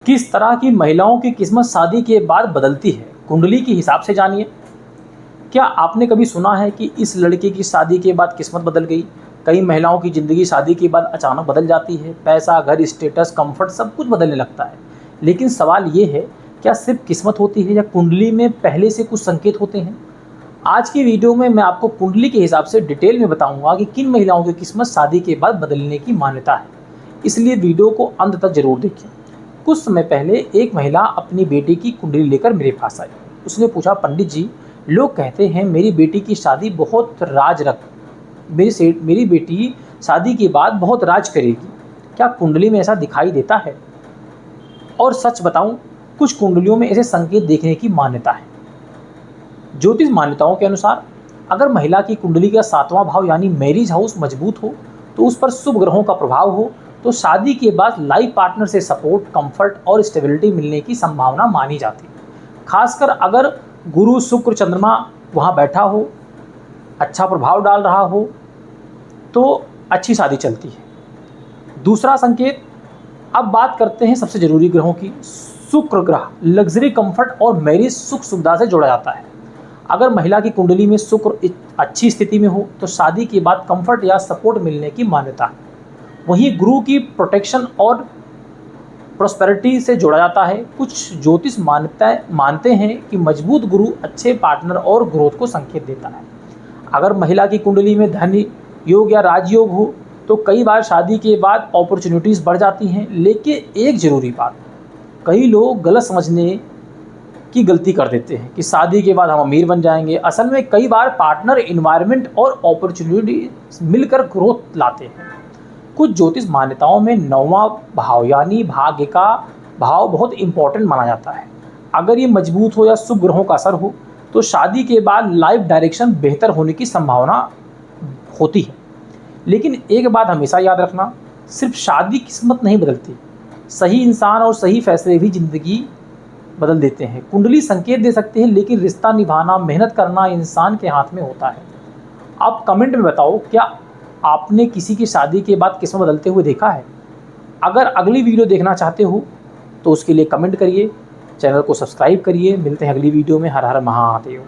किस तरह की महिलाओं की किस्मत शादी के बाद बदलती है, कुंडली के हिसाब से जानिए। क्या आपने कभी सुना है कि इस लड़के की शादी के बाद किस्मत बदल गई? कई महिलाओं की ज़िंदगी शादी के बाद अचानक बदल जाती है। पैसा, घर, स्टेटस, कंफर्ट सब कुछ बदलने लगता है। लेकिन सवाल ये है, क्या सिर्फ किस्मत होती है या कुंडली में पहले से कुछ संकेत होते हैं? आज की वीडियो में मैं आपको कुंडली के हिसाब से डिटेल में बताऊंगा कि किन महिलाओं की किस्मत शादी के बाद बदलने की मान्यता है। इसलिए वीडियो को अंत तक जरूर देखें। कुछ समय पहले एक महिला अपनी बेटी की कुंडली लेकर मेरे पास आई। उसने पूछा, पंडित जी, लोग कहते हैं मेरी बेटी की शादी बहुत राज रख मेरी बेटी शादी के बाद बहुत राज करेगी। क्या कुंडली में ऐसा दिखाई देता है? और सच बताऊं, कुछ कुंडलियों में ऐसे संकेत देखने की मान्यता है। ज्योतिष मान्यताओं के अनुसार अगर महिला की कुंडली का 7वां भाव यानी मैरिज हाउस मजबूत हो, तो उस पर शुभ ग्रहों का प्रभाव हो, तो शादी के बाद लाइफ पार्टनर से सपोर्ट, कंफर्ट और स्टेबिलिटी मिलने की संभावना मानी जाती है। खासकर अगर गुरु, शुक्र, चंद्रमा वहाँ बैठा हो, अच्छा प्रभाव डाल रहा हो, तो अच्छी शादी चलती है। दूसरा संकेत, अब बात करते हैं सबसे जरूरी ग्रहों की। शुक्र ग्रह लग्जरी, कंफर्ट और मैरिज सुख सुविधा से जोड़ा जाता है। अगर महिला की कुंडली में शुक्र अच्छी स्थिति में हो, तो शादी के बाद कंफर्ट या सपोर्ट मिलने की मान्यता है। वहीं गुरु की प्रोटेक्शन और प्रॉस्पेरिटी से जोड़ा जाता है। कुछ ज्योतिष मानते हैं कि मजबूत गुरु अच्छे पार्टनर और ग्रोथ को संकेत देता है। अगर महिला की कुंडली में धन योग या राजयोग हो, तो कई बार शादी के बाद अपॉर्चुनिटीज़ बढ़ जाती हैं। लेकिन एक ज़रूरी बात, कई लोग गलत समझने की गलती कर देते हैं कि शादी के बाद हम अमीर बन जाएंगे। असल में कई बार पार्टनर, इन्वायरमेंट और अपॉर्चुनिटी मिलकर ग्रोथ लाते हैं। कुछ ज्योतिष मान्यताओं में 9वां भाव यानी भाग्य का भाव बहुत इंपॉर्टेंट माना जाता है। अगर ये मजबूत हो या शुभ ग्रहों का असर हो, तो शादी के बाद लाइफ डायरेक्शन बेहतर होने की संभावना होती है। लेकिन एक बात हमेशा याद रखना, सिर्फ शादी किस्मत नहीं बदलती, सही इंसान और सही फैसले भी जिंदगी बदल देते हैं। कुंडली संकेत दे सकते हैं, लेकिन रिश्ता निभाना, मेहनत करना इंसान के हाथ में होता है। आप कमेंट में बताओ, क्या आपने किसी की शादी के बाद किस्मत बदलते हुए देखा है? अगर अगली वीडियो देखना चाहते हो तो उसके लिए कमेंट करिए, चैनल को सब्सक्राइब करिए। मिलते हैं अगली वीडियो में। हर हर महादेव।